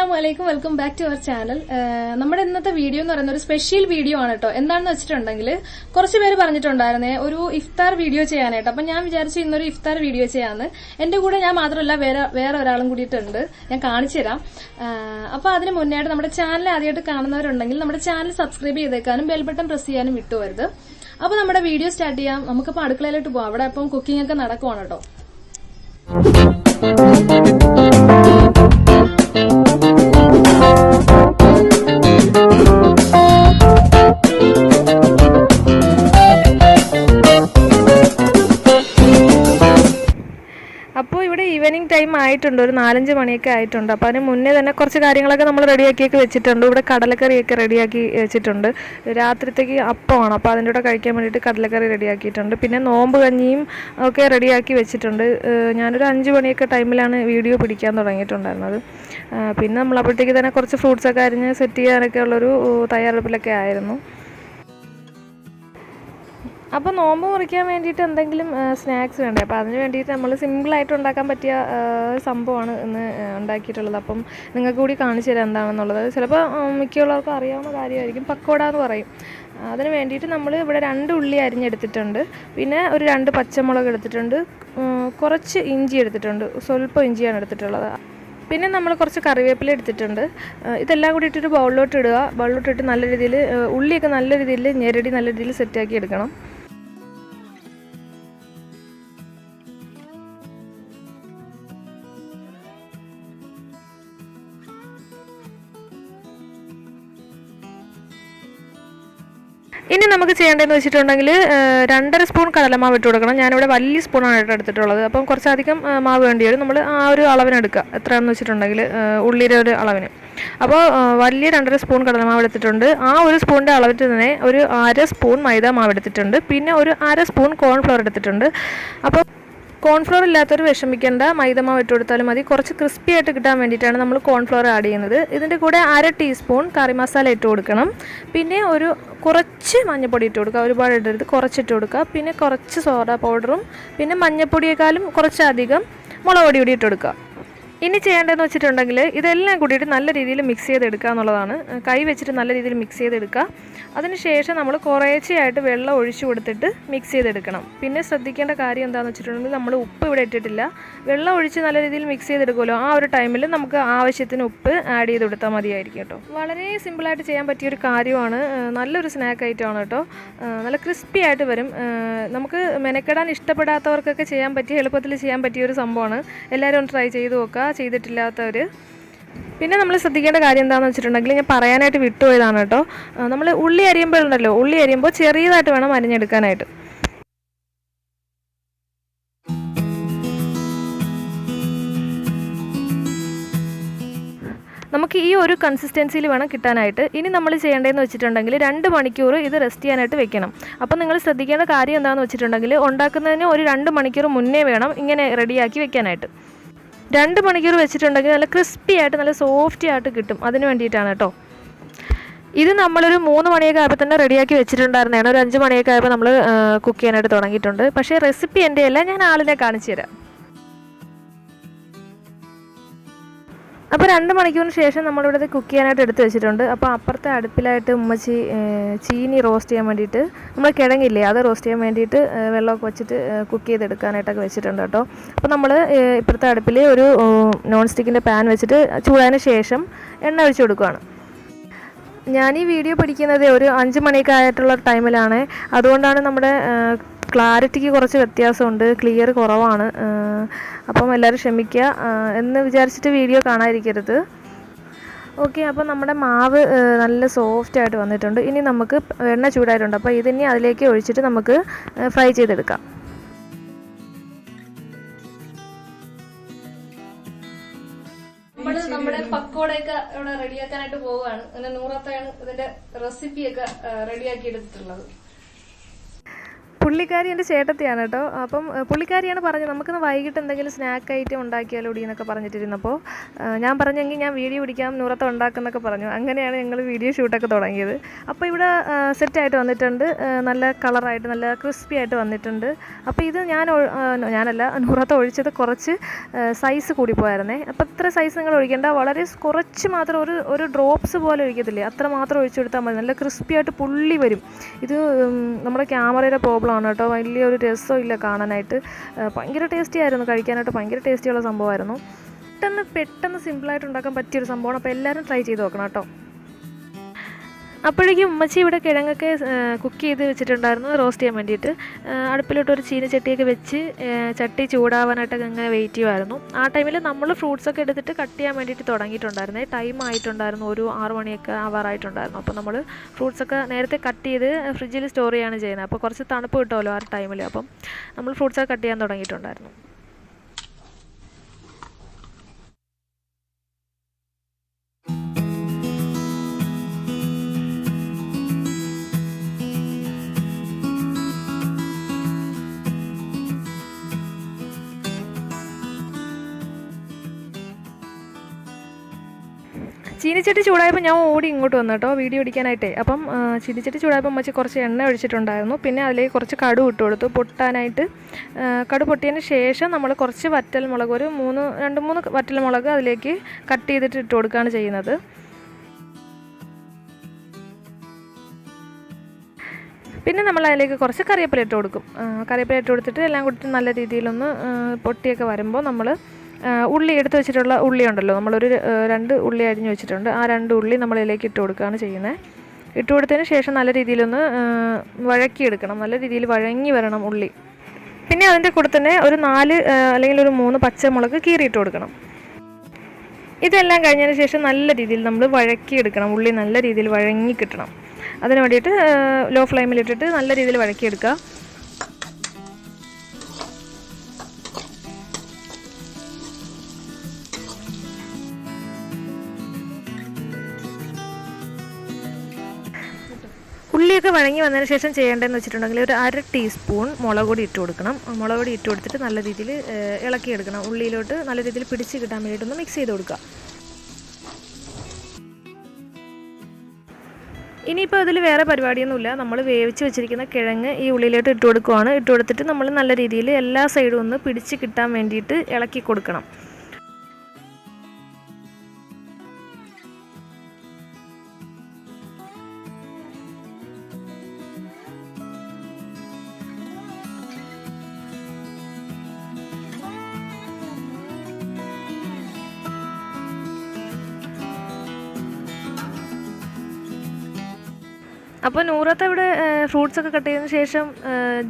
Assalamualaikum, welcome back to our channel. നമ്മുടെ ഇന്നത്തെ video എന്ന് പറയുന്നത് ഒരു സ്പെഷ്യൽ വീഡിയോ ആണ് കേട്ടോ. എന്താണെന്ന് വെച്ചിട്ടുണ്ടെങ്കിൽ കുറച്ച് പേര് പറഞ്ഞിട്ടുണ്ടായിരുന്നേ ഒരു ഇഫ്താർ വീഡിയോ ചെയ്യാനായിട്ട്. അപ്പൊ ഞാൻ വിചാരിച്ചു ഇന്നൊരു ഇഫ്താർ വീഡിയോ ചെയ്യാന്ന്. എന്റെ കൂടെ ഞാൻ മാത്രമല്ല വേറെ ഒരാളും കൂടിയിട്ടുണ്ട്. ഞാൻ കാണിച്ചു തരാം. അപ്പൊ അതിന് മുന്നേയായിട്ട് നമ്മുടെ ചാനൽ ആദ്യമായിട്ട് കാണുന്നവരുണ്ടെങ്കിൽ നമ്മുടെ ചാനൽ സബ്സ്ക്രൈബ് ചെയ്തേക്കാനും ബെൽ ബട്ടൺ പ്രസ് ചെയ്യാനും വിട്ടുപോകരുത്. അപ്പൊ നമ്മുടെ വീഡിയോ സ്റ്റാർട്ട് ചെയ്യാം. നമുക്കിപ്പോ അടുക്കളയിലോട്ട് പോവാം. അവിടെ അപ്പം കുക്കിംഗ് ഒക്കെ നടക്കുവാണ് കേട്ടോ. അപ്പോൾ ഇവിടെ ഈവനിങ് ടൈം ആയിട്ടുണ്ട്, ഒരു 4-5 മണിയൊക്കെ ആയിട്ടുണ്ട്. അപ്പോൾ അതിന് മുന്നേ തന്നെ കുറച്ച് കാര്യങ്ങളൊക്കെ നമ്മൾ റെഡിയാക്കിയൊക്കെ വെച്ചിട്ടുണ്ട്. ഇവിടെ കടലക്കറിയൊക്കെ റെഡിയാക്കി വെച്ചിട്ടുണ്ട്. രാത്രിത്തേക്ക് അപ്പമാണ്, അപ്പോൾ അതിൻ്റെ കൂടെ കഴിക്കാൻ വേണ്ടിയിട്ട് കടലക്കറി റെഡിയാക്കിയിട്ടുണ്ട്. പിന്നെ നോമ്പ് കഞ്ഞിയും ഒക്കെ റെഡിയാക്കി വെച്ചിട്ടുണ്ട്. ഞാനൊരു 5 മണിയൊക്കെ ടൈമിലാണ് വീഡിയോ പിടിക്കാൻ തുടങ്ങിയിട്ടുണ്ടായിരുന്നത്. പിന്നെ നമ്മളപ്പോഴത്തേക്ക് തന്നെ കുറച്ച് ഫ്രൂട്ട്സൊക്കെ അരിഞ്ഞ് സെറ്റ് ചെയ്യാനൊക്കെ ഉള്ളൊരു തയ്യാറെടുപ്പിലൊക്കെ ആയിരുന്നു. അപ്പോൾ നോമ്പ് മുറിക്കാൻ വേണ്ടിയിട്ട് എന്തെങ്കിലും സ്നാക്സ് വേണ്ടേ, അപ്പോൾ അതിന് വേണ്ടിയിട്ട് നമ്മൾ സിമ്പിളായിട്ട് ഉണ്ടാക്കാൻ പറ്റിയ സംഭവമാണ് ഇന്ന് ഉണ്ടാക്കിയിട്ടുള്ളത്. അപ്പം നിങ്ങൾക്ക് കൂടി കാണിച്ചു തരാം എന്താണെന്നുള്ളത്. ചിലപ്പോൾ മിക്കുള്ളവർക്കും അറിയാവുന്ന കാര്യമായിരിക്കും. പക്കോട എന്ന് പറയും. അതിന് വേണ്ടിയിട്ട് നമ്മൾ ഇവിടെ 2 ഉള്ളി അരിഞ്ഞെടുത്തിട്ടുണ്ട്. പിന്നെ ഒരു 2 പച്ചമുളക് എടുത്തിട്ടുണ്ട്. കുറച്ച് ഇഞ്ചി എടുത്തിട്ടുണ്ട്. സ്വല്പം ഇഞ്ചിയാണ് എടുത്തിട്ടുള്ളത്. പിന്നെ നമ്മൾ കുറച്ച് കറിവേപ്പില എടുത്തിട്ടുണ്ട്. ഇതെല്ലാം കൂടി ഇട്ടിട്ട് ബൗളിലോട്ട് ഇടുക. ബൗളിലോട്ടിട്ട് നല്ല രീതിയിൽ ഉള്ളിയൊക്കെ നല്ല രീതിയിൽ ഞെരടി നല്ല രീതിയിൽ സെറ്റാക്കി എടുക്കണം. ഇനി നമുക്ക് ചെയ്യേണ്ടതെന്ന് വെച്ചിട്ടുണ്ടെങ്കിൽ 2.5 സ്പൂൺ കടലമാവ് ഇട്ട് കൊടുക്കണം. ഞാനിവിടെ വലിയ സ്പൂണാണ് എടുത്തിട്ടുള്ളത്. അപ്പം കുറച്ചധികം മാവ് വേണ്ടി വരും. നമ്മൾ ആ ഒരു അളവിന് എടുക്കുക, എത്രയാണെന്ന് വെച്ചിട്ടുണ്ടെങ്കിൽ ഉള്ളിയുടെ ഒരു അളവിന്. അപ്പോൾ വലിയ 2.5 സ്പൂൺ കടലമാവ് എടുത്തിട്ടുണ്ട്. ആ ഒരു സ്പൂണിൻ്റെ അളവിൽ തന്നെ ഒരു 1/2 സ്പൂൺ മൈദ മാവ് എടുത്തിട്ടുണ്ട്. പിന്നെ ഒരു 1/2 സ്പൂൺ കോൺഫ്ലവർ എടുത്തിട്ടുണ്ട്. അപ്പോൾ കോൺഫ്ലവർ ഇല്ലാത്തവർ വിഷമിക്കേണ്ട, മൈദമാവ് ഇട്ട് കൊടുത്താലും മതി. കുറച്ച് ക്രിസ്പി ആയിട്ട് കിട്ടാൻ വേണ്ടിയിട്ടാണ് നമ്മൾ കോൺഫ്ലവർ ആഡ് ചെയ്യുന്നത്. ഇതിൻ്റെ കൂടെ 1/2 ടീസ്പൂൺ കറി മസാല ഇട്ട് കൊടുക്കണം. പിന്നെ കുറച്ച് മഞ്ഞൾപ്പൊടി ഇട്ട് കൊടുക്കുക. ഒരുപാട് ഇടരുത്, കുറച്ചിട്ട് കൊടുക്കുക. പിന്നെ കുറച്ച് സോഡ പൗഡറും പിന്നെ മഞ്ഞൾപ്പൊടിയേക്കാളും കുറച്ചധികം മുളക് പൊടി കൂടി ഇട്ട് കൊടുക്കുക. ഇനി ചെയ്യേണ്ടതെന്ന് വെച്ചിട്ടുണ്ടെങ്കിൽ ഇതെല്ലാം കൂടിയിട്ട് നല്ല രീതിയിൽ മിക്സ് ചെയ്തെടുക്കുക എന്നുള്ളതാണ്. കൈ വെച്ചിട്ട് നല്ല രീതിയിൽ മിക്സ് ചെയ്തെടുക്കുക. അതിനുശേഷം നമ്മൾ കുറേശ്ശെയായിട്ട് വെള്ളം ഒഴിച്ചു കൊടുത്തിട്ട് മിക്സ് ചെയ്തെടുക്കണം. പിന്നെ ശ്രദ്ധിക്കേണ്ട കാര്യം എന്താണെന്ന് വെച്ചിട്ടുണ്ടെങ്കിൽ നമ്മൾ ഉപ്പ് ഇവിടെ ഇട്ടിട്ടില്ല. വെള്ളം ഒഴിച്ച് നല്ല രീതിയിൽ മിക്സ് ചെയ്തെടുക്കുമല്ലോ, ആ ഒരു ടൈമിൽ നമുക്ക് ആവശ്യത്തിന് ഉപ്പ് ആഡ് ചെയ്ത് കൊടുത്താൽ മതിയായിരിക്കും കേട്ടോ. വളരെ സിമ്പിളായിട്ട് ചെയ്യാൻ പറ്റിയൊരു കാര്യമാണ്. നല്ലൊരു സ്നാക്ക് ഐറ്റമാണ് കേട്ടോ. നല്ല ക്രിസ്പി ആയിട്ട് വരും. നമുക്ക് മെനക്കെടാൻ ഇഷ്ടപ്പെടാത്തവർക്കൊക്കെ ചെയ്യാൻ പറ്റിയ, എളുപ്പത്തിൽ ചെയ്യാൻ പറ്റിയൊരു സംഭവമാണ്. എല്ലാവരും ഒന്ന് ട്രൈ ചെയ്ത് നോക്കുക, ചെയ്തിട്ടില്ലാത്തവർ. പിന്നെ നമ്മൾ ശ്രദ്ധിക്കേണ്ട കാര്യം എന്താണെന്ന് വെച്ചിട്ടുണ്ടെങ്കിൽ ഞാൻ പറയാനായിട്ട് വിട്ടുപോയതാണ് കേട്ടോ. നമ്മൾ ഉള്ളി അരിയുമ്പോഴുണ്ടല്ലോ, ഉള്ളി അരിയുമ്പോൾ ചെറിയതായിട്ട് വേണം അരിഞ്ഞെടുക്കാനായിട്ട്. നമുക്ക് ഈ ഒരു കൺസിസ്റ്റൻസിയിൽ വേണം കിട്ടാനായിട്ട്. ഇനി നമ്മൾ ചെയ്യേണ്ടതെന്ന് വെച്ചിട്ടുണ്ടെങ്കിൽ 2 മണിക്കൂർ ഇത് റെസ്റ്റ് ചെയ്യാനായിട്ട് വെക്കണം. അപ്പോൾ നിങ്ങൾ ശ്രദ്ധിക്കേണ്ട കാര്യം എന്താണെന്ന് വെച്ചിട്ടുണ്ടെങ്കിൽ ഉണ്ടാക്കുന്നതിന് ഒരു 2 മണിക്കൂർ മുന്നേ വേണം ഇങ്ങനെ റെഡിയാക്കി വെക്കാനായിട്ട്. 2 മണിക്കൂർ വെച്ചിട്ടുണ്ടെങ്കിൽ നല്ല ക്രിസ്പി ആയിട്ട് നല്ല സോഫ്റ്റി ആയിട്ട് കിട്ടും. അതിന് വേണ്ടിയിട്ടാണ് കേട്ടോ. ഇത് നമ്മളൊരു 3 മണിയൊക്കെ ആയപ്പോൾ തന്നെ റെഡിയാക്കി വെച്ചിട്ടുണ്ടായിരുന്നതാണ്. ഒരു 5 മണിയൊക്കെ ആയപ്പോൾ നമ്മൾ കുക്ക് ചെയ്യാനായിട്ട് തുടങ്ങിയിട്ടുണ്ട്. പക്ഷേ റെസിപ്പി എൻ്റെ അല്ല, ഞാൻ ആളിനെ കാണിച്ചു തരാം. അപ്പോൾ 2 മണിക്കൂറിന് ശേഷം നമ്മളിവിടെ കുക്ക് ചെയ്യാനായിട്ട് എടുത്ത് വെച്ചിട്ടുണ്ട്. അപ്പോൾ അപ്പുറത്തെ അടുപ്പിലായിട്ട് ഉമ്മച്ചി ചീനി റോസ്റ്റ് ചെയ്യാൻ വേണ്ടിയിട്ട്, നമ്മൾ കിഴങ്ങില്ലേ അത് റോസ്റ്റ് ചെയ്യാൻ വേണ്ടിയിട്ട് വെള്ളമൊക്കെ വെച്ചിട്ട് കുക്ക് ചെയ്തെടുക്കാനായിട്ടൊക്കെ വെച്ചിട്ടുണ്ട് കേട്ടോ. അപ്പോൾ നമ്മൾ ഇപ്പുറത്തെ അടുപ്പിൽ ഒരു നോൺ സ്റ്റിക്കിൻ്റെ പാൻ വെച്ചിട്ട് ചൂടായതിന് ശേഷം എണ്ണ ഒഴിച്ച് കൊടുക്കുകയാണ്. ഞാൻ ഈ വീഡിയോ പിടിക്കുന്നത് ഒരു 5 മണിയൊക്കെ ആയിട്ടുള്ള ടൈമിലാണ്. അതുകൊണ്ടാണ് നമ്മുടെ ക്ലാരിറ്റിക്ക് കുറച്ച് വ്യത്യാസമുണ്ട്, ക്ലിയർ കുറവാണ്. അപ്പം എല്ലാവരും ക്ഷമിക്കുക എന്ന് വിചാരിച്ചിട്ട് വീഡിയോ കാണാതിരിക്കരുത്. ഓക്കെ, അപ്പോൾ നമ്മുടെ മാവ് നല്ല സോഫ്റ്റായിട്ട് വന്നിട്ടുണ്ട്. ഇനി നമുക്ക് എണ്ണ ചൂടായിട്ടുണ്ട്. അപ്പോൾ ഇതിനി അതിലേക്ക് ഒഴിച്ചിട്ട് നമുക്ക് ഫ്രൈ ചെയ്തെടുക്കാം. നമ്മുടെ പക്കോടയൊക്കെ ഇവിടെ റെഡിയാക്കാനായിട്ട് പോവുകയാണ്. അങ്ങനെ നൂറത്താണ് ഇതിന്റെ റെസിപ്പിയൊക്കെ റെഡിയാക്കി എടുത്തിട്ടുള്ളത്. പുള്ളിക്കാരി എൻ്റെ ചേട്ടത്തിയാണ് കേട്ടോ. അപ്പം പുള്ളിക്കാരിയാണ് പറഞ്ഞത് നമുക്കിന്ന് വൈകിട്ട് എന്തെങ്കിലും സ്നാക്ക് ഐറ്റം ഉണ്ടാക്കിയാലോടി എന്നൊക്കെ പറഞ്ഞിട്ടിരുന്നപ്പോൾ ഞാൻ പറഞ്ഞെങ്കിൽ ഞാൻ വീഡിയോ പിടിക്കാം നൂറത്ത് ഉണ്ടാക്കുന്നൊക്കെ പറഞ്ഞു. അങ്ങനെയാണ് ഞങ്ങൾ വീഡിയോ ഷൂട്ടൊക്കെ തുടങ്ങിയത്. അപ്പോൾ ഇവിടെ സെറ്റായിട്ട് വന്നിട്ടുണ്ട്, നല്ല കളറായിട്ട് നല്ല ക്രിസ്പി ആയിട്ട് വന്നിട്ടുണ്ട്. അപ്പോൾ ഇത് ഞാനല്ല നൂറത്ത് ഒഴിച്ചത് കുറച്ച് സൈസ് കൂടിപ്പോയായിരുന്നേ. അപ്പോൾ ഇത്ര സൈസ് നിങ്ങൾ ഒഴിക്കേണ്ട, വളരെ കുറച്ച് മാത്രം ഒരു ഡ്രോപ്സ് പോലെ ഒഴിക്കത്തില്ലേ, അത്ര മാത്രം ഒഴിച്ചു കൊടുത്താൽ മതി. നല്ല ക്രിസ്പി ആയിട്ട് പുള്ളി വരും. ഇത് നമ്മുടെ ക്യാമറയുടെ പ്രോബ്ലമാണ് കേട്ടോ, വലിയൊരു രസമില്ല കാണാനായിട്ട്. ഭയങ്കര ടേസ്റ്റി ആയിരുന്നു, കഴിക്കാനായിട്ട് ഭയങ്കര ടേസ്റ്റിയുള്ള സംഭവമായിരുന്നു. പെട്ടെന്ന് സിമ്പിളായിട്ട് ഉണ്ടാക്കാൻ പറ്റിയൊരു സംഭവമാണ്. അപ്പോൾ എല്ലാവരും ട്രൈ ചെയ്ത് നോക്കണം കേട്ടോ. അപ്പോഴേക്കും ഉമ്മച്ചി ഇവിടെ കിഴങ്ങൊക്കെ കുക്ക് ചെയ്ത് വെച്ചിട്ടുണ്ടായിരുന്നു റോസ്റ്റ് ചെയ്യാൻ വേണ്ടിയിട്ട്. അടുപ്പിലോട്ടൊരു ചീനച്ചട്ടിയൊക്കെ വെച്ച് ചട്ടി ചൂടാവാനായിട്ടൊക്കെ അങ്ങനെ വെയിറ്റ് ചെയ്യുമായിരുന്നു. ആ ടൈമിൽ നമ്മൾ ഫ്രൂട്ട്സൊക്കെ എടുത്തിട്ട് കട്ട് ചെയ്യാൻ വേണ്ടിയിട്ട് തുടങ്ങിയിട്ടുണ്ടായിരുന്നേ. ടൈം ആയിട്ടുണ്ടായിരുന്നു, ഒരു 6 മണിയൊക്കെ ആവാറായിട്ടുണ്ടായിരുന്നു. അപ്പോൾ നമ്മൾ ഫ്രൂട്ട്സൊക്കെ നേരത്തെ കട്ട് ചെയ്ത് ഫ്രിഡ്ജിൽ സ്റ്റോർ ചെയ്യുകയാണ് ചെയ്യുന്നത്. അപ്പോൾ കുറച്ച് തണുപ്പ് കിട്ടുമല്ലോ ആ ടൈമിൽ. അപ്പം നമ്മൾ ഫ്രൂട്ട്സൊക്കെ കട്ട് ചെയ്യാൻ തുടങ്ങിയിട്ടുണ്ടായിരുന്നു. ചീനിച്ചട്ടി ചൂടായപ്പോൾ ഞാൻ ഓടി ഇങ്ങോട്ട് വന്നു കേട്ടോ വീഡിയോ പിടിക്കാനായിട്ടേ. അപ്പം ചീനിച്ചട്ടി ചൂടായപ്പോൾ അമ്മച്ചി കുറച്ച് എണ്ണ ഒഴിച്ചിട്ടുണ്ടായിരുന്നു. പിന്നെ അതിലേക്ക് കുറച്ച് കടുക് ഇട്ട് കൊടുത്തു പൊട്ടാനായിട്ട്. കടുക് പൊട്ടിയതിന് ശേഷം നമ്മൾ കുറച്ച് വറ്റൽമുളക്, ഒരു 2-3 വറ്റൽമുളക് അതിലേക്ക് കട്ട് ചെയ്തിട്ട് ഇട്ട് കൊടുക്കുകയാണ് ചെയ്യുന്നത്. പിന്നെ നമ്മൾ അതിലേക്ക് കുറച്ച് കറിവേപ്പില ഇട്ട് കൊടുക്കും. കറിവേപ്പില ഇട്ട് കൊടുത്തിട്ട് എല്ലാം കൂടി നല്ല രീതിയിലൊന്ന് പൊട്ടിയൊക്കെ വരുമ്പോൾ നമ്മൾ ഉള്ളി എടുത്ത് വെച്ചിട്ടുള്ള ഉള്ളി ഉണ്ടല്ലോ, നമ്മളൊരു 2 ഉള്ളി അരിഞ്ഞ് വെച്ചിട്ടുണ്ട്. ആ 2 ഉള്ളി നമ്മളിതിലേക്ക് ഇട്ട് കൊടുക്കുകയാണ് ചെയ്യുന്നത്. ഇട്ട് കൊടുത്തതിന് ശേഷം നല്ല രീതിയിലൊന്ന് വഴക്കിയെടുക്കണം, നല്ല രീതിയിൽ വഴങ്ങി വരണം ഉള്ളി. പിന്നെ അതിൻ്റെ കൂടെ തന്നെ ഒരു 4 അല്ലെങ്കിൽ ഒരു 3 പച്ചമുളക് കീറിയിട്ട് കൊടുക്കണം. ഇതെല്ലാം കഴിഞ്ഞതിന് ശേഷം നല്ല രീതിയിൽ നമ്മൾ വഴക്കിയെടുക്കണം, ഉള്ളി നല്ല രീതിയിൽ വഴങ്ങി കിട്ടണം. അതിന് വേണ്ടിയിട്ട് ലോ ഫ്ലെയിമിലിട്ടിട്ട് നല്ല രീതിയിൽ വഴക്കിയെടുക്കുക. ഉള്ളിയൊക്കെ വഴങ്ങി വന്നതിന് ശേഷം ചെയ്യേണ്ടതെന്ന് വെച്ചിട്ടുണ്ടെങ്കിൽ ഒരു 1/2 ടീസ്പൂൺ മുളക് പൊടി ഇട്ട് കൊടുക്കണം. മുളക് പൊടി ഇട്ട് കൊടുത്തിട്ട് നല്ല രീതിയിൽ ഇളക്കിയെടുക്കണം. ഉള്ളിയിലോട്ട് നല്ല രീതിയിൽ പിടിച്ച് കിട്ടാൻ വേണ്ടിയിട്ടൊന്ന് മിക്സ് ചെയ്ത് കൊടുക്കുക. ഇനിയിപ്പോൾ അതിൽ വേറെ പരിപാടിയൊന്നുമില്ല, നമ്മൾ വേവിച്ച് വെച്ചിരിക്കുന്ന കിഴങ്ങ് ഈ ഉള്ളിയിലോട്ട് ഇട്ട് കൊടുക്കുകയാണ്. ഇട്ട് കൊടുത്തിട്ട് നമ്മൾ നല്ല രീതിയിൽ എല്ലാ സൈഡും ഒന്ന് പിടിച്ച് കിട്ടാൻ വേണ്ടിയിട്ട് ഇളക്കി കൊടുക്കണം. അപ്പോൾ നൂറത്ത് ഇവിടെ ഫ്രൂട്ട്സൊക്കെ കട്ട് ചെയ്തതിന് ശേഷം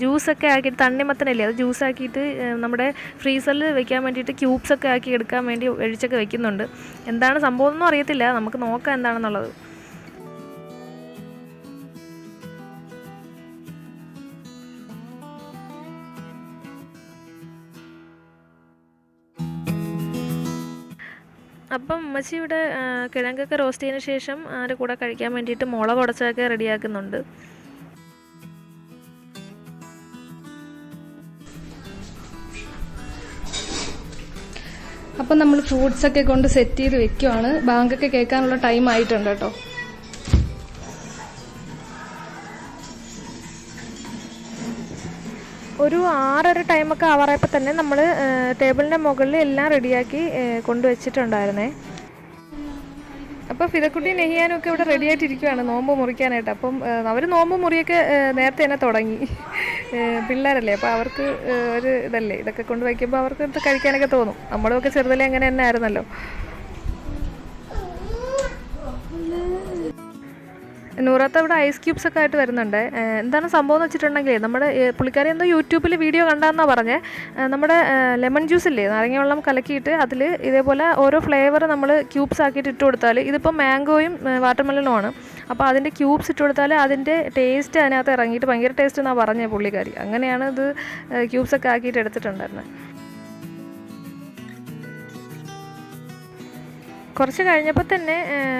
ജ്യൂസൊക്കെ ആക്കിയിട്ട്, തണ്ണിമത്തനല്ലേ അത് ജ്യൂസാക്കിയിട്ട് നമ്മുടെ ഫ്രീസറിൽ വെക്കാൻ വേണ്ടിയിട്ട് ക്യൂബ്സൊക്കെ ആക്കി എടുക്കാൻ വേണ്ടി ഒഴിച്ചൊക്കെ വെക്കുന്നുണ്ട്. എന്താണ് സംഭവം ഒന്നും അറിയത്തില്ല, നമുക്ക് നോക്കാം എന്താണെന്നുള്ളത്. അപ്പം ഉമ്മച്ചി ഇവിടെ കിഴങ്ങൊക്കെ റോസ്റ്റ് ചെയ്തതിന് ശേഷം അതിൻ്റെ കൂടെ കഴിക്കാൻ വേണ്ടിയിട്ട് മുളക് ഉടച്ചതൊക്കെ റെഡിയാക്കുന്നുണ്ട്. അപ്പം നമ്മൾ ഫ്രൂട്ട്സൊക്കെ കൊണ്ട് സെറ്റ് ചെയ്ത് വെക്കുവാണ്. ബാങ്കൊക്കെ കേൾക്കാനുള്ള ടൈം ആയിട്ടുണ്ട് കേട്ടോ. ഒരു 6:30 ടൈമൊക്കെ ആവാറായപ്പോൾ തന്നെ നമ്മൾ ടേബിളിൻ്റെ മുകളിൽ എല്ലാം റെഡിയാക്കി കൊണ്ടുവച്ചിട്ടുണ്ടായിരുന്നേ. അപ്പോൾ ഫിദക്കുട്ടി നെഹിയാനും ഒക്കെ ഇവിടെ റെഡി ആയിട്ടിരിക്കുകയാണ് നോമ്പ് മുറിക്കാനായിട്ട്. അപ്പം അവർ നോമ്പ് മുറിയൊക്കെ നേരത്തെ തന്നെ തുടങ്ങി. പിള്ളേരല്ലേ, അപ്പോൾ അവർക്ക് ഒരു ഇതല്ലേ, ഇതൊക്കെ കൊണ്ട് വയ്ക്കുമ്പോൾ അവർക്ക് എടുത്ത് കഴിക്കാനൊക്കെ തോന്നും. നമ്മളൊക്കെ ചെറുതലേ അങ്ങനെ തന്നെ ആയിരുന്നല്ലോ. നൂറത്ത് ഇവിടെ ഐസ് ക്യൂബ്സ് ഒക്കെ ആയിട്ട് വരുന്നുണ്ട്. എന്താണ് സംഭവം എന്ന് വെച്ചിട്ടുണ്ടെങ്കിൽ നമ്മുടെ പുള്ളിക്കാരി എന്തോ യൂട്യൂബിൽ വീഡിയോ കണ്ടാന്നാണ് പറഞ്ഞത്. നമ്മുടെ ലെമൺ ജ്യൂസ് ഇല്ലേ, നാരങ്ങ വെള്ളം കലക്കിയിട്ട് അതിൽ ഇതേപോലെ ഓരോ ഫ്ലേവർ നമ്മൾ ക്യൂബ്സ് ആക്കിയിട്ട് ഇട്ട് കൊടുത്താൽ, ഇതിപ്പോൾ മാംഗോയും വാട്ടർമെലനും ആണ്, അപ്പോൾ അതിൻ്റെ ക്യൂബ്സ് ഇട്ട് കൊടുത്താൽ അതിൻ്റെ ടേസ്റ്റ് അതിനകത്ത് ഇറങ്ങിയിട്ട് ഭയങ്കര ടേസ്റ്റ് എന്നാണ് പറഞ്ഞത് പുള്ളിക്കാരി. അങ്ങനെയാണ് ഇത് ക്യൂബ്സൊക്കെ ആക്കിയിട്ട് എടുത്തിട്ടുണ്ടായിരുന്നത്. കുറച്ച് കഴിഞ്ഞപ്പോൾ തന്നെ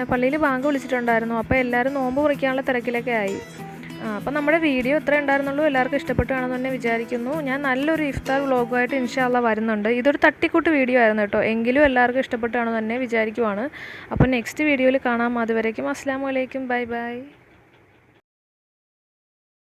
പള്ളിയിൽ ബാങ്ക് വിളിച്ചിട്ടുണ്ടായിരുന്നു. അപ്പോൾ എല്ലാവരും നോമ്പ് മുറിക്കാനുള്ള തിരക്കിലൊക്കെ ആയി. അപ്പം നമ്മുടെ വീഡിയോ ഇത്രേ ഉണ്ടായിരുന്നുള്ളൂ. എല്ലാവർക്കും ഇഷ്ടപ്പെട്ടു കാണുമെന്ന് തന്നെ വിചാരിക്കുന്നു. ഞാൻ നല്ലൊരു ഇഫ്താർ വ്ളോഗുമായിട്ട് ഇൻഷാ അള്ളാ വരുന്നുണ്ട്. ഇതൊരു തട്ടിക്കൂട്ട് വീഡിയോ ആയിരുന്നു കേട്ടോ, എങ്കിലും എല്ലാവർക്കും ഇഷ്ടപ്പെട്ടു കാണുമെന്ന് തന്നെ വിചാരിക്കുവാണ്. അപ്പോൾ നെക്സ്റ്റ് വീഡിയോയിൽ കാണാം. അതുവരേക്കും അസ്സലാമു അലൈക്കും, ബൈ ബൈ.